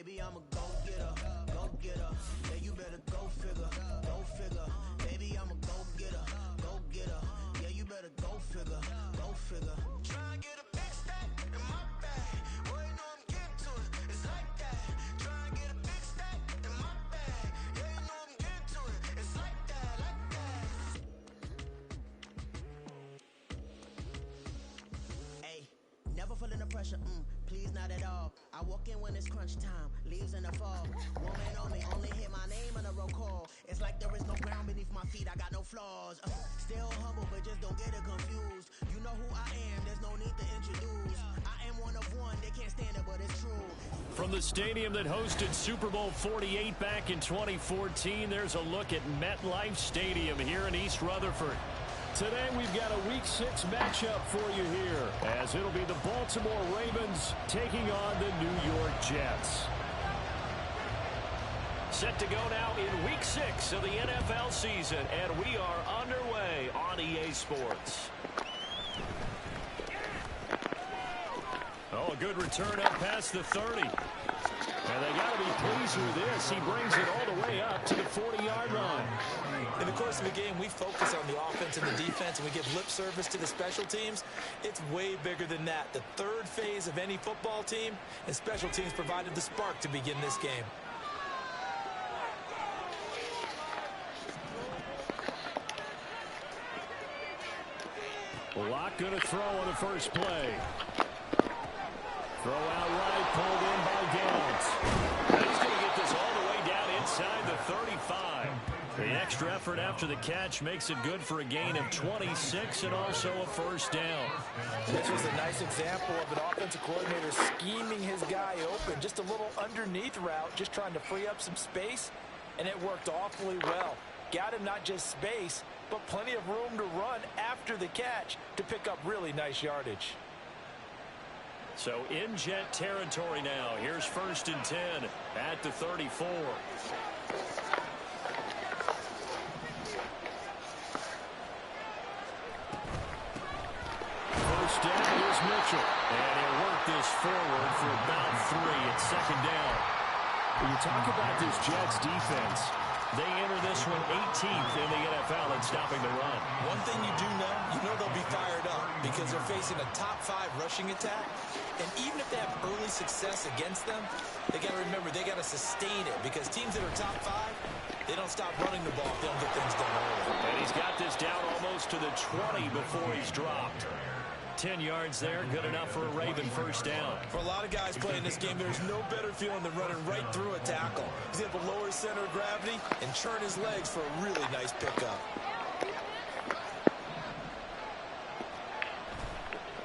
Baby, I'm a go-getter, go-getter. Yeah, you better go figure, go figure. Baby, I'm a go-getter, go-getter. Yeah, you better go figure, go figure. Try and get a big stack in my bag. Boy, you know I'm getting to it. It's like that. Try and get a big stack in my bag. Yeah, you know I'm getting to it. It's like that, like that. Hey, never feeling the pressure, please not at all. I walk in when it's crunch time, leaves in the fall. Woman on me, only hit my name on a roll call. It's like there is no ground beneath my feet, I got no flaws. Still humble, but just don't get it confused. You know who I am, there's no need to introduce. I am one of one, they can't stand it, but it's true. From the stadium that hosted Super Bowl 48 back in 2014, there's a look at MetLife Stadium here in East Rutherford. Today we've got a Week 6 matchup for you here, as it'll be the Baltimore Ravens taking on the New York Jets. Set to go now in Week 6 of the NFL season, and we are underway on EA Sports. Oh, a good return up past the 30. And they got to be pleased with this. He brings it all the way up to the 40-yard line. In the course of the game, we focus on the offense and the defense, and we give lip service to the special teams. It's way bigger than that. The third phase of any football team, and special teams provided the spark to begin this game. Locke going to throw on the first play. Throw out right, pulled in by Downs. He's going to get this all the way down inside the 35. The extra effort after the catch makes it good for a gain of 26 and also a first down. This was a nice example of an offensive coordinator scheming his guy open. Just a little underneath route, just trying to free up some space, and it worked awfully well. Got him not just space, but plenty of room to run after the catch to pick up really nice yardage. So in Jet territory now. Here's 1st and 10 at the 34. First down is Mitchell. And he'll work this forward for about 3 at 2nd down. When you talk about this Jets defense, they enter this one 18th in the NFL at stopping the run. One thing you do know, they'll be fired up because they're facing a top 5 rushing attack. And even if they have early success against them, they got to remember they got to sustain it because teams that are top 5, they don't stop running the ball if they don't get things done early. And he's got this down almost to the 20 before he's dropped. 10 yards there, good enough for a Raven first down. For a lot of guys playing this game, there's no better feeling than running right through a tackle. He's able to lower his center of gravity and churn his legs for a really nice pickup.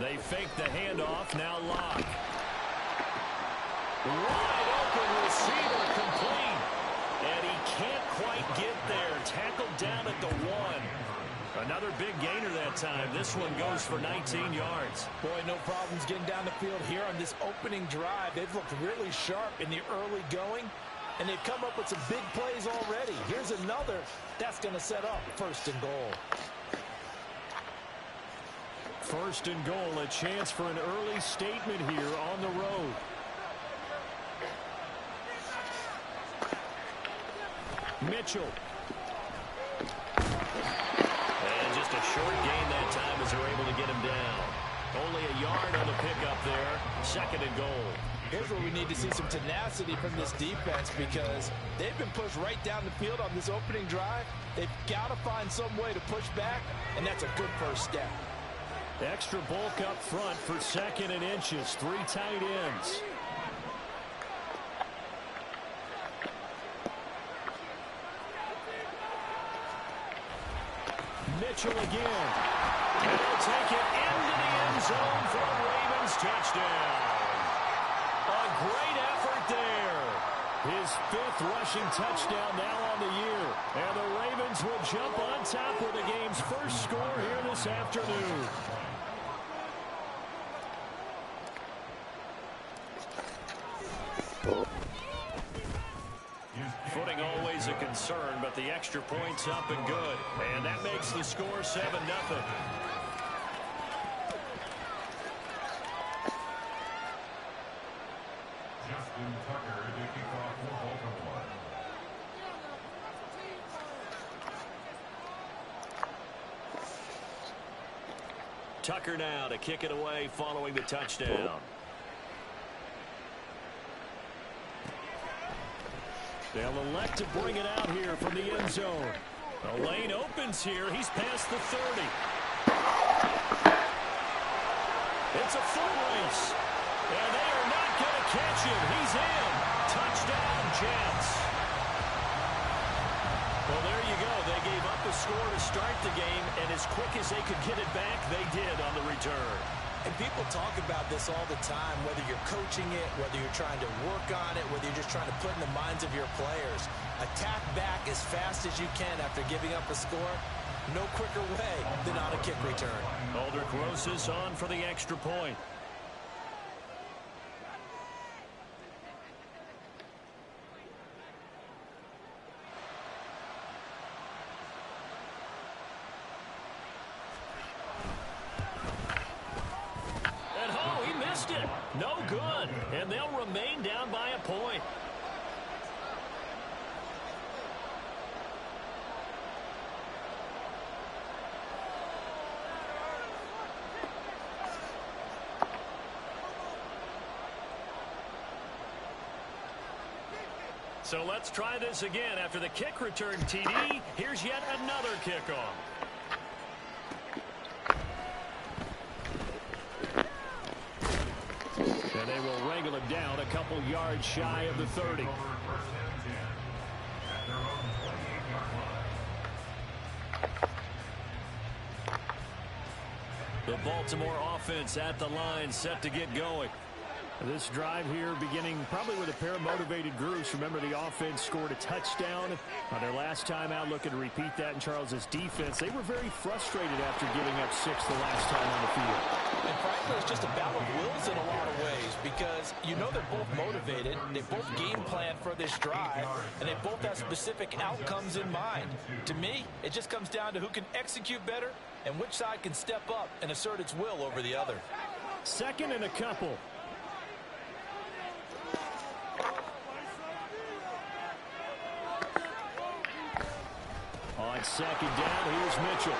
They fake the handoff, now Locke. Wide open receiver complete. And he can't quite get there. Tackled down at the 1. Another big gainer that time. This one goes for 19 yards. Boy, no problems getting down the field here on this opening drive. They've looked really sharp in the early going, and they've come up with some big plays already. Here's another. That's going to set up 1st and goal. 1st and goal, a chance for an early statement here on the road. Mitchell. And just a short gain that time as they're able to get him down. Only a yard on the pickup there. 2nd and goal. Here's where we need to see some tenacity from this defense because they've been pushed right down the field on this opening drive. They've got to find some way to push back, and that's a good first step. Extra bulk up front for 2nd and inches. 3 tight ends. Mitchell again. And they'll take it into the end zone for a Ravens touchdown. A great effort there. His 5th rushing touchdown now on the year. And the Ravens will jump on top with the game's first score here this afternoon. Footing always a concern, but the extra point's up and good. And that makes the score 7-0. Justin Tucker to Tucker now to kick it away following the touchdown. They'll elect to bring it out here from the end zone. The lane opens here. He's past the 30. It's a foot race. And they are not going to catch him. He's in. Touchdown, Jets. Well, there you go. They gave up the score to start the game, and as quick as they could get it back, they did on the return. And people talk about this all the time, whether you're coaching it, whether you're trying to work on it, whether you're just trying to put in the minds of your players. Attack back as fast as you can after giving up a score. No quicker way than on a kick return. Aldrich Rosas on for the extra point. No good, and they'll remain down by a point. So let's try this again. After the kick return TD, here's yet another kickoff. And they will wrangle him down a couple yards shy of the 30. The Baltimore offense at the line, set to get going. This drive here beginning probably with a pair of motivated groups. Remember, the offense scored a touchdown on their last time out, looking to repeat that in Charles's defense. They were very frustrated after giving up 6 the last time on the field. And frankly, it's just a battle of wills in a lot of ways because you know they're both motivated, they both game plan for this drive, and they both have specific outcomes in mind. To me, it just comes down to who can execute better and which side can step up and assert its will over the other. Second and a couple. On second down, here's Mitchell.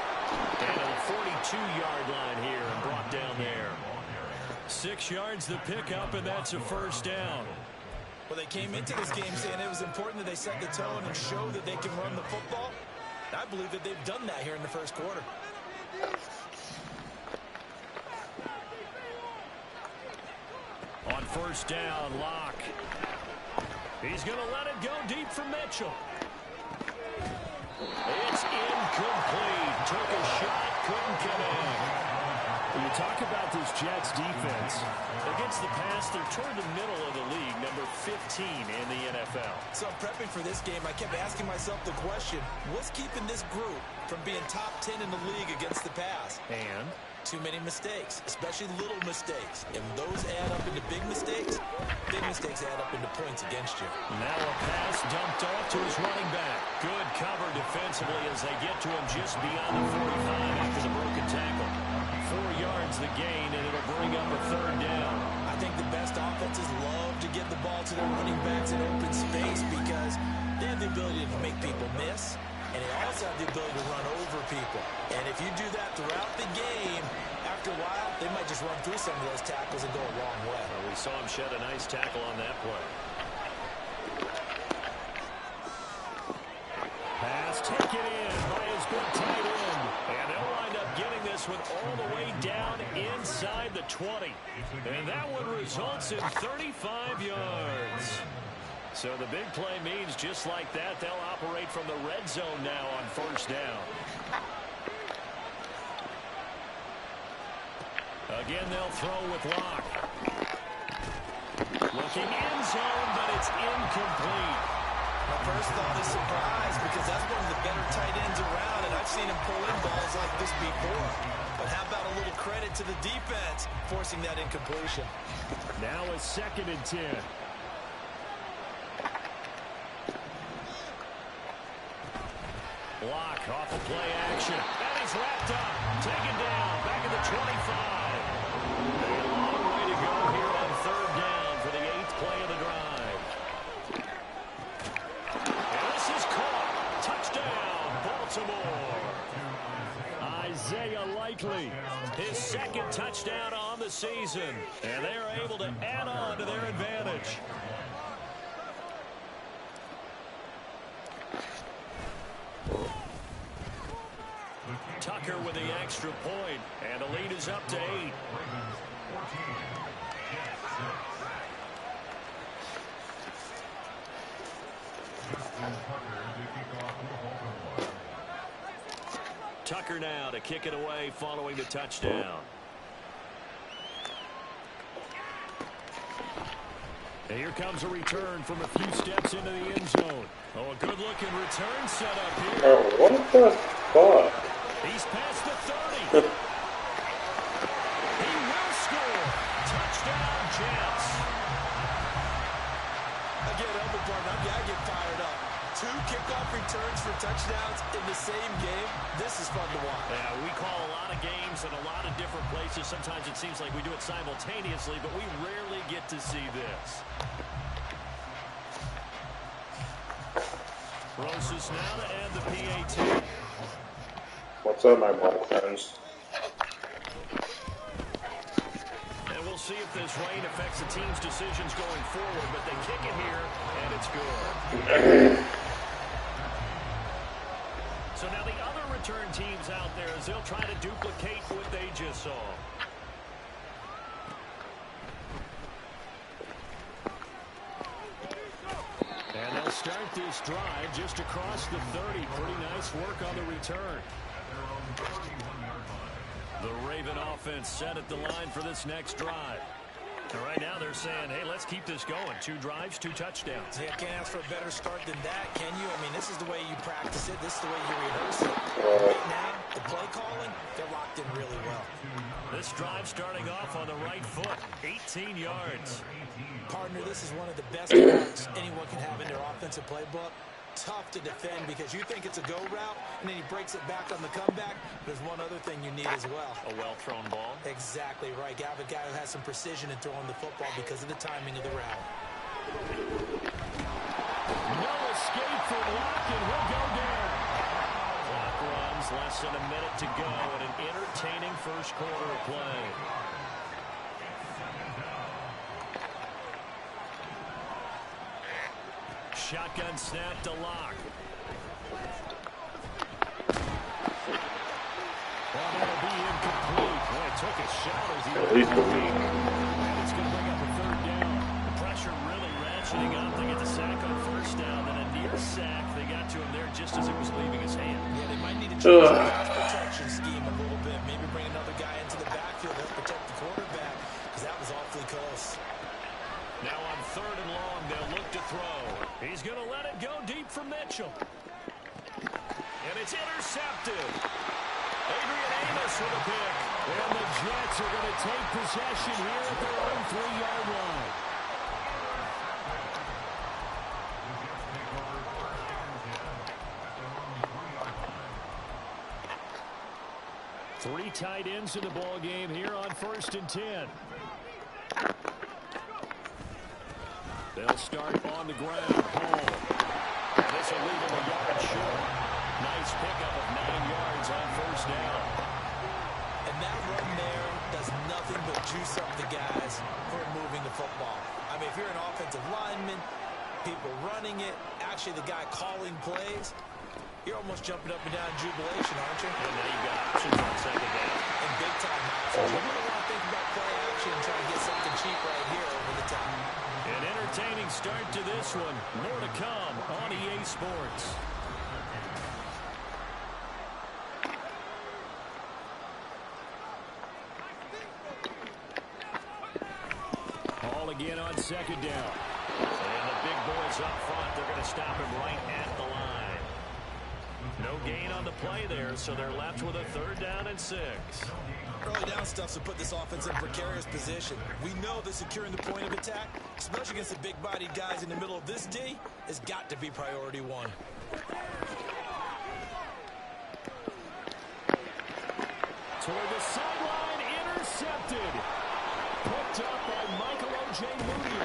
And a 42-yard line here and brought down there. 6 yards the pickup, and that's a first down. Well, they came into this game saying it was important that they set the tone and show that they can run the football. I believe that they've done that here in the first quarter. On first down, Locke. He's going to let it go deep for Mitchell. It's incomplete. Took a shot, couldn't connect. When you talk about this Jets defense, against the pass, they're toward the middle of the league, number 15 in the NFL. So prepping for this game, I kept asking myself the question, what's keeping this group from being top 10 in the league against the pass? And too many mistakes, especially little mistakes. And those add up into big mistakes add up into points against you. Now a pass dumped off to his running back. Good cover defensively as they get to him just beyond the 45 after the broken tackle. 4 yards the gain, and it'll bring up a third down. I think the best offenses love to get the ball to their running backs in open space because they have the ability to make people miss. And they also have the ability to run over people. And if you do that throughout the game, after a while, they might just run through some of those tackles and go a long way. Well, we saw him shed a nice tackle on that play. Pass taken in by his good tight end. And they'll wind up getting this one all the way down inside the 20. And that one results in 35 yards. So the big play means just like that, they'll operate from the red zone now on first down. Again, they'll throw with Locke. Looking end zone, but it's incomplete. My first thought is surprise because that's one of the better tight ends around, and I've seen him pull in balls like this before. But how about a little credit to the defense forcing that incompletion? Now a 2nd and 10. Locke off of play action. And he's wrapped up. Taken down. Back at the 25. A long way to go here on third down for the 8th play of the drive. And this is caught. Touchdown, Baltimore. Isaiah Likely, his second touchdown on the season. And they're able to add on to their advantage. Tucker with the extra point, and the lead is up to 8. Tucker now to kick it away following the touchdown. And here comes a return from a few steps into the end zone. Oh, a good-looking return set up here. Oh, what the fuck? He's past the 30. He will score. Touchdown, Jets. Again, Elmer Barton, I get fired up. 2 kickoff returns for touchdowns in the same game. This is fun to watch. Yeah, we call a lot of games in a lot of different places. Sometimes it seems like we do it simultaneously, but we rarely get to see this. Roses now to end the PAT. What's up, my black friends? And we'll see if this rain affects the team's decisions going forward, but they kick it here, and it's good. So now the other return teams out there as they'll try to duplicate what they just saw. And they'll start this drive just across the 30. Pretty nice work on the return. The Raven offense set at the line for this next drive. And right now they're saying, hey, let's keep this going. 2 drives, 2 touchdowns. Yeah, can't ask for a better start than that, can you? I mean, this is the way you practice it. This is the way you rehearse it. Right now, the play calling, they're locked in really well. This drive starting off on the right foot. 18 yards. Partner, this is one of the best routes anyone can have in their offensive playbook. Tough to defend because you think it's a go route, and then he breaks it back on the comeback. There's one other thing you need as well. A well-thrown ball. Exactly right. You have a guy who has some precision in throwing the football because of the timing of the route. No escape from Locke, and we'll go down. Clock runs, less than a minute to go, and an entertaining first quarter of play. Shotgun snap to Locke. Well, that'll be incomplete. Boy, it took a shot as he At least a week. And it's going to bring up a 3rd down. The pressure really ratcheting up. They get the sack on 1st down, then a near sack. They got to him there just as it was leaving his hand. Yeah, they might need to change the pass protection scheme a little bit. Maybe bring another guy into the backfield to protect the quarterback because that was awfully close. Now on 3rd and long, they'll look to throw. He's going to let it go deep for Mitchell. And it's intercepted. Adrian Amos with a pick. And the Jets are going to take possession here at their own 3-yard line. Three tight ends in the ball game here on 1st and 10. They'll start on the ground. Home. This will leave him a yard short. Nice pickup of 9 yards on 1st down. And that run there does nothing but juice up the guys who are moving the football. I mean, if you're an offensive lineman, people running it, actually the guy calling plays, you're almost jumping up and down in jubilation, aren't you? And now you've got options on 2nd down. And big-time options. You really want to think about play action and try to get something cheap right here over the top. An entertaining start to this one. More to come on EA Sports. Ball again on 2nd down. And the big boys up front, they're going to stop him right at the line. No gain on the play there, so they're left with a 3rd down and 6. Early down stuff's to put this offense in a precarious position. We know that securing the point of attack, especially against the big-bodied guys in the middle of this D, has got to be priority 1. Toward the sideline, intercepted. Picked up by Michael O.J. Moody.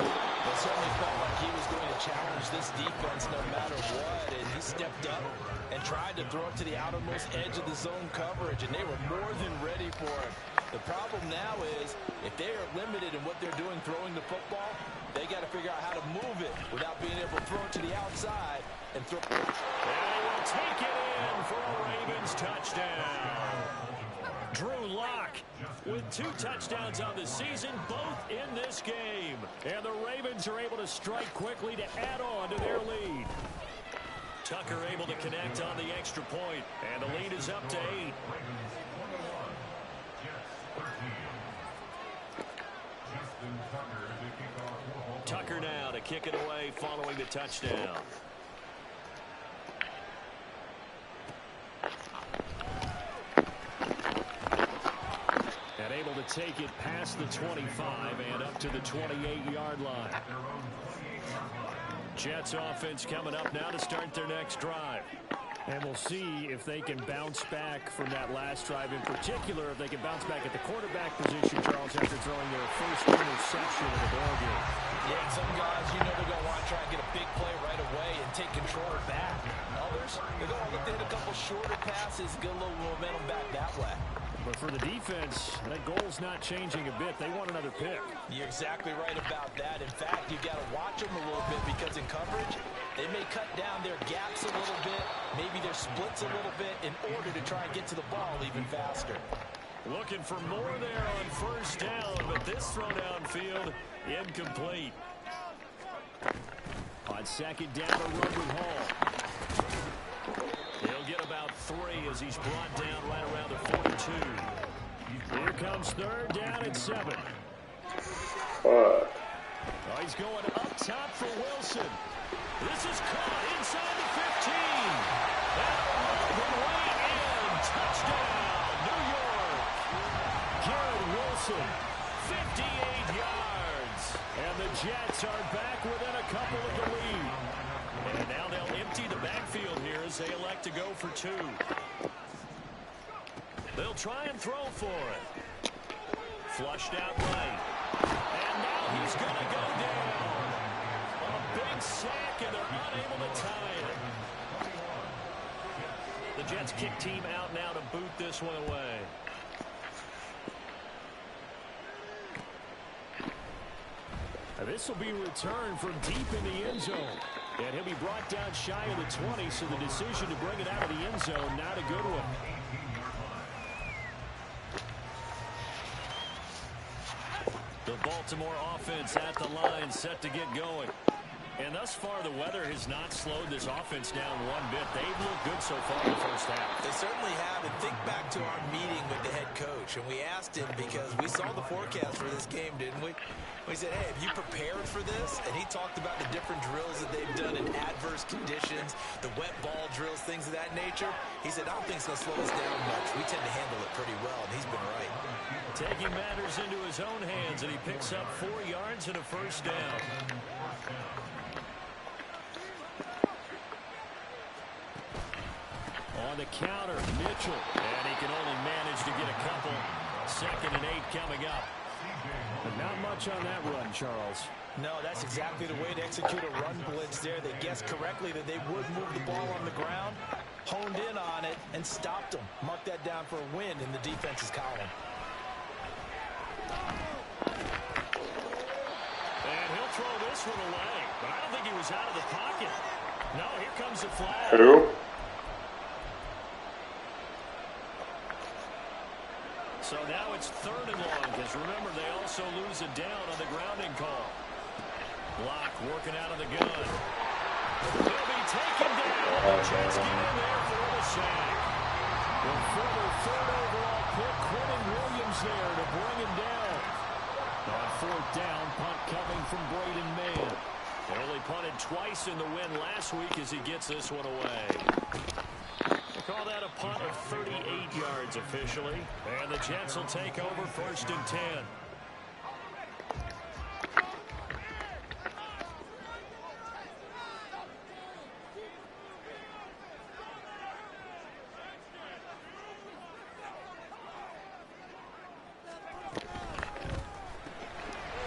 It certainly felt like he was going to challenge this defense no matter what, and he stepped up and tried to throw it to the outermost edge of the zone coverage, and they were more than ready for it. The problem now is if they are limited in what they're doing throwing the football, they got to figure out how to move it without being able to throw it to the outside and throw. And he will take it in for a Ravens touchdown. Drew Lock with 2 touchdowns on the season, both in this game. And the Ravens are able to strike quickly to add on to their lead. Tucker able to connect on the extra point, and the lead is up to 8. Tucker now to kick it away following the touchdown. And able to take it past the 25 and up to the 28-yard line. Jets offense coming up now to start their next drive. And we'll see if they can bounce back from that last drive. In particular, if they can bounce back at the quarterback position, Charles, after throwing their first interception of the ball game. Yeah, some guys, you know, they're going to want to try and get a big play right away and take control back. Others, they're going to look to hit a couple shorter passes, get a little momentum back that way. But for the defense, that goal's not changing a bit. They want another pick. You're exactly right about that. In fact, you've got to watch them a little bit because in coverage, they may cut down their gaps a little bit, maybe their splits a little bit in order to try and get to the ball even faster. Looking for more there on first down, but this throw downfield incomplete. On second down, a run with Hall. He'll get about 3 as he's brought down right around the 42. Here comes third down and 7. Oh, he's going up top for Wilson. This is caught inside the 15. And way in. Touchdown, New York. Garrett Wilson, 58 yards. And the Jets are back within a couple of the lead. And now they'll empty the backfield here as they elect to go for 2. They'll try and throw for it. Flushed out right. And now he's going to go down. A big sack, and they're unable to tie it. The Jets kick team out now to boot this one away. This will be returned from deep in the end zone. And he'll be brought down shy of the 20, so the decision to bring it out of the end zone, not a good one. The Baltimore offense at the line, set to get going. And thus far, the weather has not slowed this offense down one bit. They've looked good so far in the first half. They certainly have. And think back to our meeting with the head coach. And we asked him because we saw the forecast for this game, didn't we? We said, hey, have you prepared for this? And he talked about the different drills that they've done in adverse conditions, the wet ball drills, things of that nature. He said, I don't think it's going to slow us down much. We tend to handle it pretty well, and he's been right. Taking matters into his own hands, and he picks up 4 yards and a first down. On the counter, Mitchell. And he can only manage to get a couple. 2nd and 8 coming up. But not much on that run, Charles. No, that's exactly the way to execute a run blitz there. They guessed correctly that they would move the ball on the ground, honed in on it, and stopped them. Mark that down for a win in the defense's column. And he'll throw this one away. But I don't think he was out of the pocket. No, here comes the flag. Who? So now it's 3rd and long, because remember, they also lose a down on the grounding call. Block working out of the gun. He'll be taken down. The Jets get in there for the sack. The former 3rd overall pick, Quentin Williams there to bring him down. On 4th down, punt coming from Braden Mann. They only punted twice in the win last week as he gets this one away. Call that a punt of 38 yards officially. And the Jets will take over 1st and 10.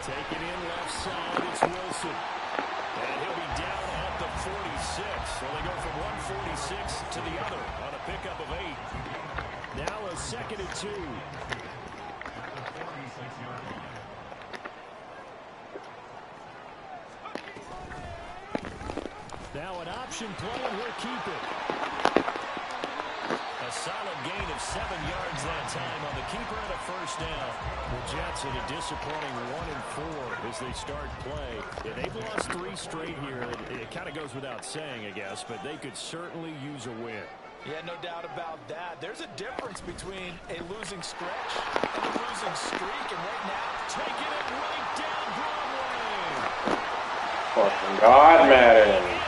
Taking in left side, it's Wilson. And he'll be down at the 46. So they go from 146 to the other on a pickup of 8. Now a 2nd and 2. Now an option play, and we'll keep it. A solid gain of 7 yards that time on the keeper and a first down. The Jets in a disappointing 1-4 as they start play. Yeah, they've lost 3 straight here. It kind of goes without saying, I guess, but they could certainly use a win. Yeah, no doubt about that. There's a difference between a losing stretch and a losing streak, and right now, taking it right down Broadway. Fucking God, Madden.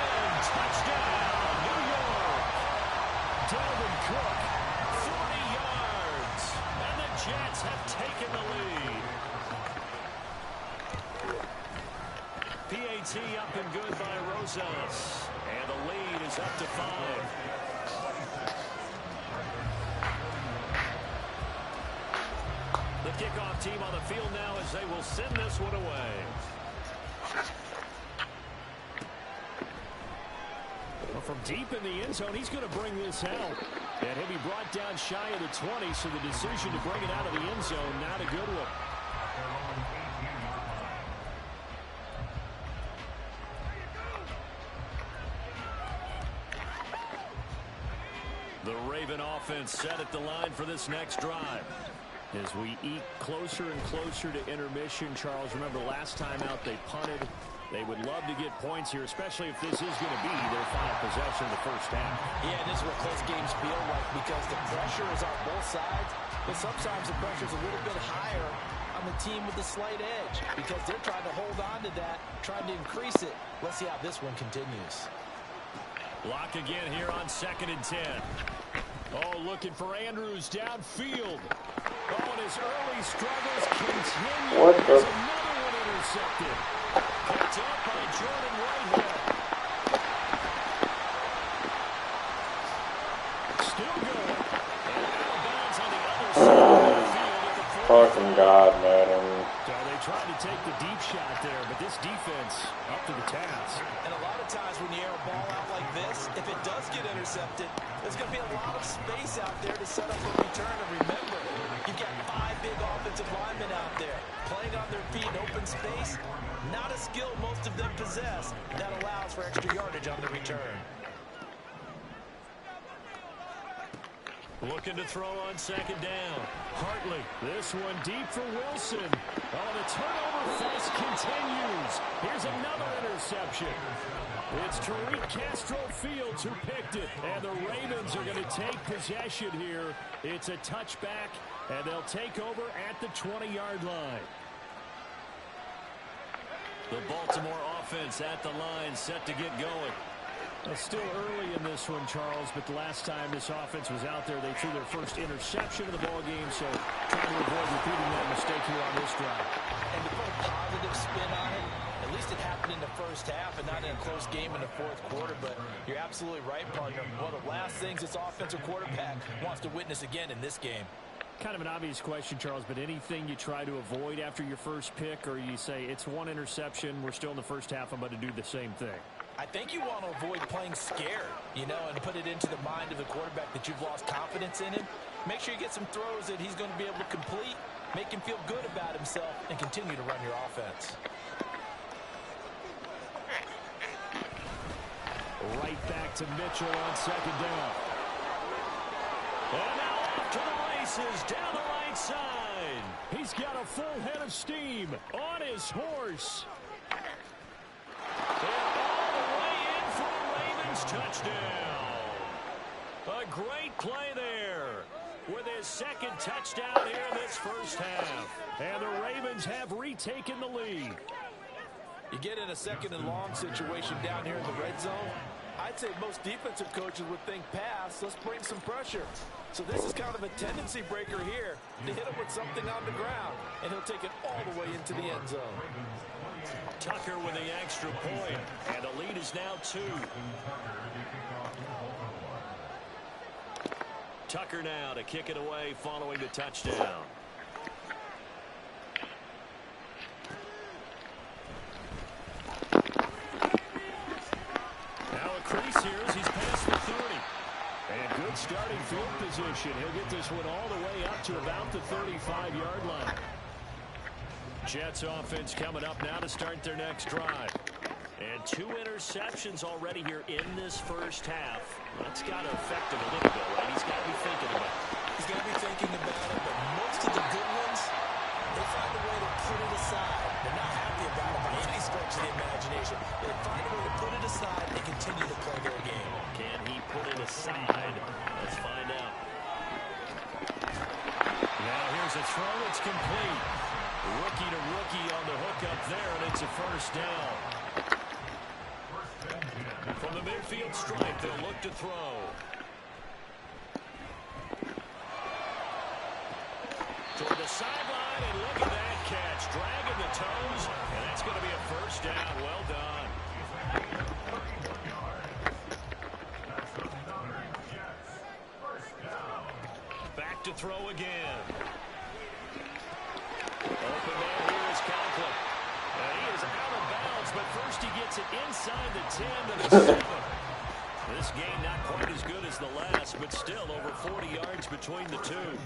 Touchdown, New York. Dalvin Cook, 40 yards, and the Jets have taken the lead. PAT up and good by Rosas, and the lead is up to 5. The kickoff team on the field now as they will send this one away. Well, from deep in the end zone, he's going to bring this out. And he'll be brought down shy of the 20, so the decision to bring it out of the end zone, not a good one. The Raven offense set at the line for this next drive. As we eke closer and closer to intermission, Charles, remember last time out they punted. They would love to get points here, especially if this is going to be their final possession of the first half. Yeah, this is what close games feel like because the pressure is on both sides, but sometimes the pressure is a little bit higher on the team with the slight edge because they're trying to hold on to that, trying to increase it. Let's see how this one continues. Lock again here on 2nd and 10. Oh, looking for Andrews downfield. Oh, and his early struggles continue. What the? There's another one intercepted. Picked up by Jordan Whitehead. Still going. And out of bounds on the other side of the field at the 40. Fucking God, Madden. So they tried to take the deep shot there, but this defense up to the task. And a lot of times when you air a ball out like this, if it does get intercepted, there's going to be a lot of space out there to set up a return. And remember, you've got 5 big offensive linemen out there playing on their feet in open space. Not a skill most of them possess that allows for extra yardage on the return. Looking to throw on 2nd down. Hartley, this one deep for Wilson. Oh, the turnover fest continues. Here's another interception. It's Tariq Castro Fields who picked it. And the Ravens are going to take possession here. It's a touchback, and they'll take over at the 20-yard line. The Baltimore offense at the line, set to get going. It's still early in this one, Charles, but the last time this offense was out there, they threw their first interception of the ball game, so trying to avoid repeating that mistake here on this drive. And to put a positive spin on it, at least it happened in the first half and not in a close game in the 4th quarter, but you're absolutely right, partner. One of the last things this offensive quarterback wants to witness again in this game. Kind of an obvious question, Charles, but anything you try to avoid after your first pick, or you say it's one interception, we're still in the first half, I'm going to do the same thing? I think you want to avoid playing scared, you know, and put it into the mind of the quarterback that you've lost confidence in him. Make sure you get some throws that he's going to be able to complete, make him feel good about himself, and continue to run your offense. Right back to Mitchell on 2nd down. And now off to the races down the right side. He's got a full head of steam on his horse. And all the way in for a Ravens touchdown. A great play there with his 2nd touchdown here in this first half. And the Ravens have retaken the lead. You get in a 2nd and long situation down here in the red zone, I'd say most defensive coaches would think pass, let's bring some pressure. So this is kind of a tendency breaker here to hit him with something on the ground, and he'll take it all the way into the end zone. Tucker with the extra point, and the lead is now 2. Tucker now to kick it away following the touchdown. starting field position. He'll get this one all the way up to about the 35-yard line. Jets offense coming up now to start their next drive. And 2 interceptions already here in this first half. That's got to affect him a little bit, right? He's got to be thinking about it. He's got to be thinking about it, but most of the good ones, they find a way to put it aside. They're not happy about it by any stretch of the imagination. They find a way to put it aside and continue to play their game. Can he put it aside? Let's find out. Now here's a throw that's complete. Rookie to rookie on the hook up there, and it's a first down. From the midfield stripe, they'll look to throw. Toward the sideline, and look at that catch. Dragging the toes, and that's going to be a first down. Well done. Back to throw again. Open man here is Conklin. He is out of bounds, but first he gets it inside the 10 to the 7. This game not quite as good as the last, but still over 40 yards between the two.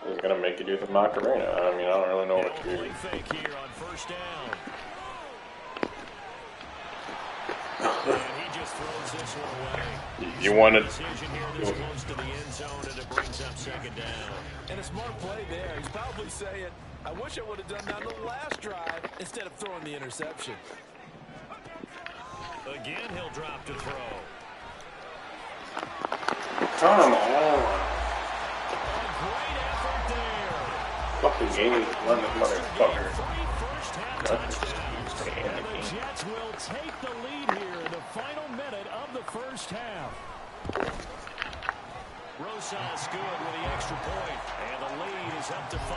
He's going to make you do the Macarena. I mean, I don't really know what to do. Play fake here on first down. And he just throws this one away. You wanted... Decision here this close to the end zone, and it brings up second down. And a smart play there. He's probably saying, I wish I would have done that on the last drive instead of throwing the interception. Again, he'll drop to throw. Come on. A great effort there. Fucking game. Run this motherfucker. Three first-half touchdowns. And the Jets will take the lead here in the final minute of the first half. Rosas good with the extra point, and the lead is up to 5.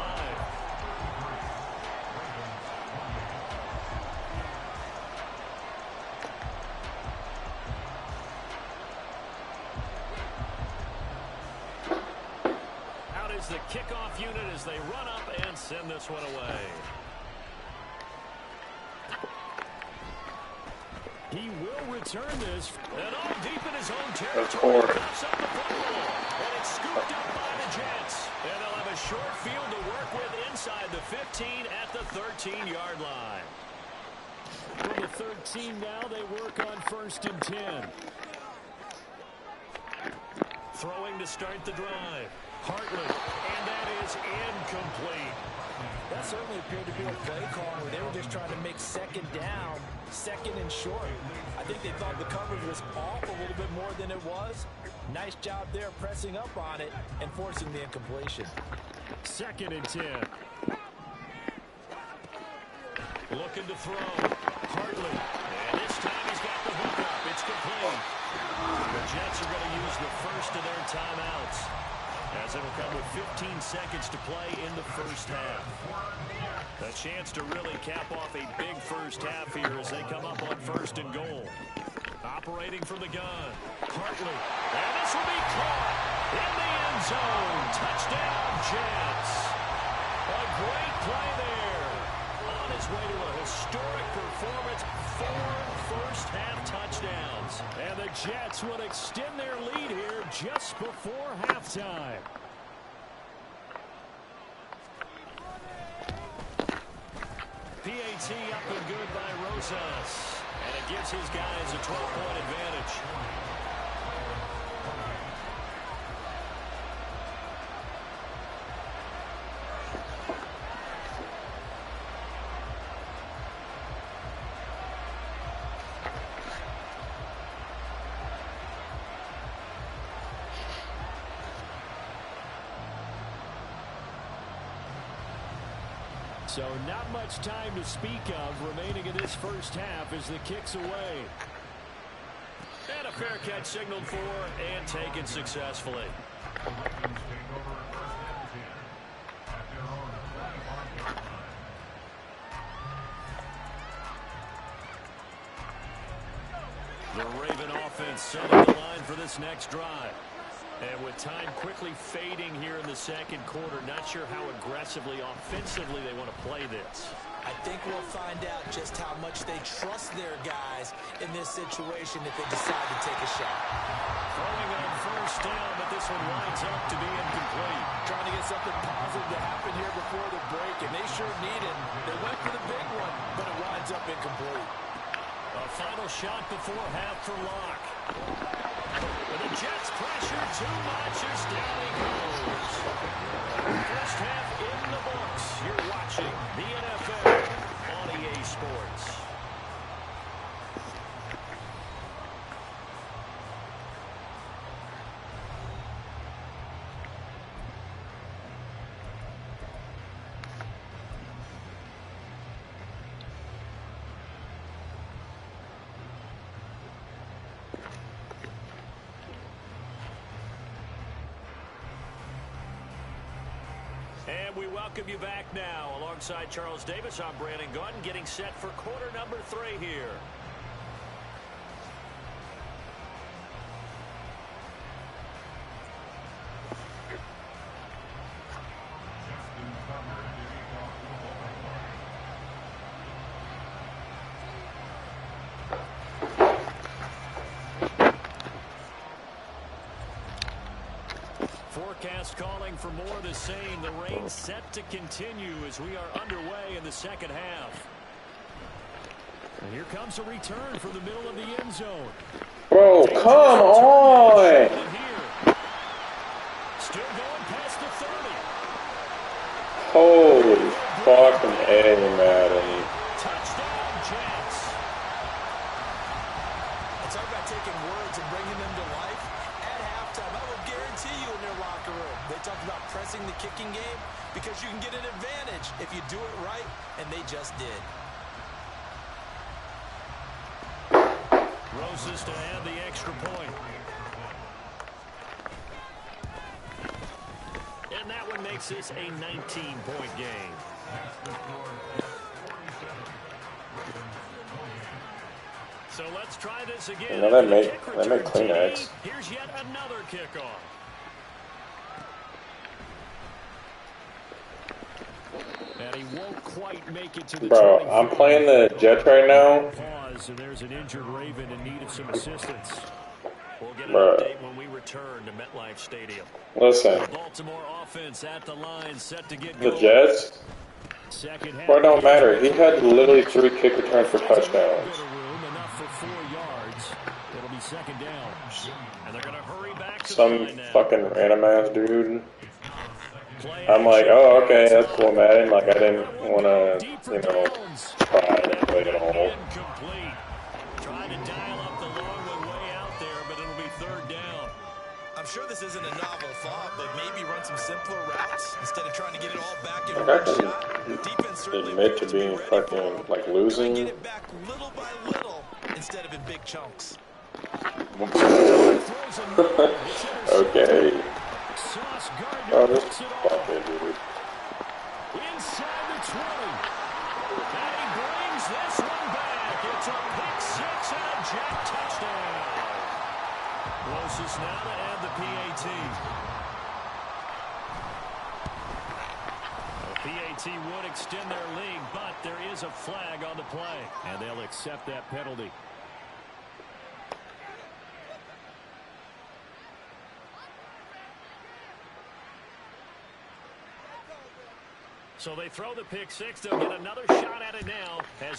The kickoff unit as they run up and send this one away. He will return this, and all deep in his own territory. Pops up the football, and it's scooped up by the Jets. And they'll have a short field to work with inside the 15 at the 13-yard line. From the 13 now, they work on 1st and 10. Throwing to start the drive. Hartley, and that is incomplete. That certainly appeared to be a play call where they were just trying to make second down, second and short. I think they thought the coverage was off a little bit more than it was. Nice job there pressing up on it and forcing the incompletion. 2nd and 10. Looking to throw. Hartley, and this time he's got the hook up. It's complete. The Jets are going to use the first of their timeouts, as it'll come with 15 seconds to play in the first half. A chance to really cap off a big first half here as they come up on 1st and goal. Operating from the gun. Hartley. And this will be caught in the end zone. Touchdown, Jets. A great play there. On his way to a historic performance. 4 first-half touchdowns. And the Jets would extend their lead here just before halftime. PAT up and good by Rosas. And it gives his guys a 12-point advantage. So not much time to speak of remaining in this first half as the kick's away. And a fair catch signaled for and taken successfully. The Raven offense setting the line for this next drive. And with time quickly fading here in the second quarter, not sure how aggressively, offensively they want to play this. I think we'll find out just how much they trust their guys in this situation if they decide to take a shot. Throwing on first down, but this one winds up to be incomplete. Trying to get something positive to happen here before the break, and they sure need it. They went for the big one, but it winds up incomplete. A final shot before half for Locke. But the Jets pressure too much as down he goes. First half in the books. You're watching the NFL on EA Sports. And we welcome you back now. Alongside Charles Davis, I'm Brandon Gaudin, getting set for quarter number 3 here. Forecast calling for more of the same. The rain set to continue as we are underway in the second half. And here comes a return from the middle of the end zone. Bro, come on! Still going past the 30. Holy fucking A, Madden. Touchdown, Jets. It's all about taking words and bringing them to life. At halftime, I will guarantee you in their locker room, they talked about pressing the kicking game because you can get an advantage if you do it right, and they just did. Roses to add the extra point. And that one makes this a 19-point game. So let's try this again. You know, they make Kleenex. Here's yet another kickoff. And he won't quite make it to the Bro, I'm playing the Jets right now. Pause, and there's an injured Raven in need of some assistance. We'll get an Bruh. update when we return to MetLife Stadium. Listen, The Baltimore offense at the line, set to get the going. Jets, Second half. bro, it don't matter. He had literally 3 kick returns for touchdowns. Bit of room, enough for 4 yards. It'll be second down. And they're going to hurry back to the Some line now. fucking random ass dude. Play I'm like, action. oh, okay, that's cool, Madden. Like, I didn't want to, Deep for you know, Downs. try and play it all. Incomplete. Trying to dial up the long one way out there, but it'll be third down. I'm sure this isn't a novel thought, but maybe run some simpler routes instead of trying to get it all back in Like, I one can shot. Defense certainly admit to needs be being ready for fucking, it. like, Try and losing. get it back little by little instead of in big chunks. Okay. Sauce Oh, Gardner this picks it off. fucking dude. Inside the 20. And he brings this one back. It's a pick 6 and a Jet touchdown. Closest now to add the PAT. The PAT would extend their lead, but there is a flag on the play. And they'll accept that penalty. So they throw the pick 6. They'll get another shot at it now as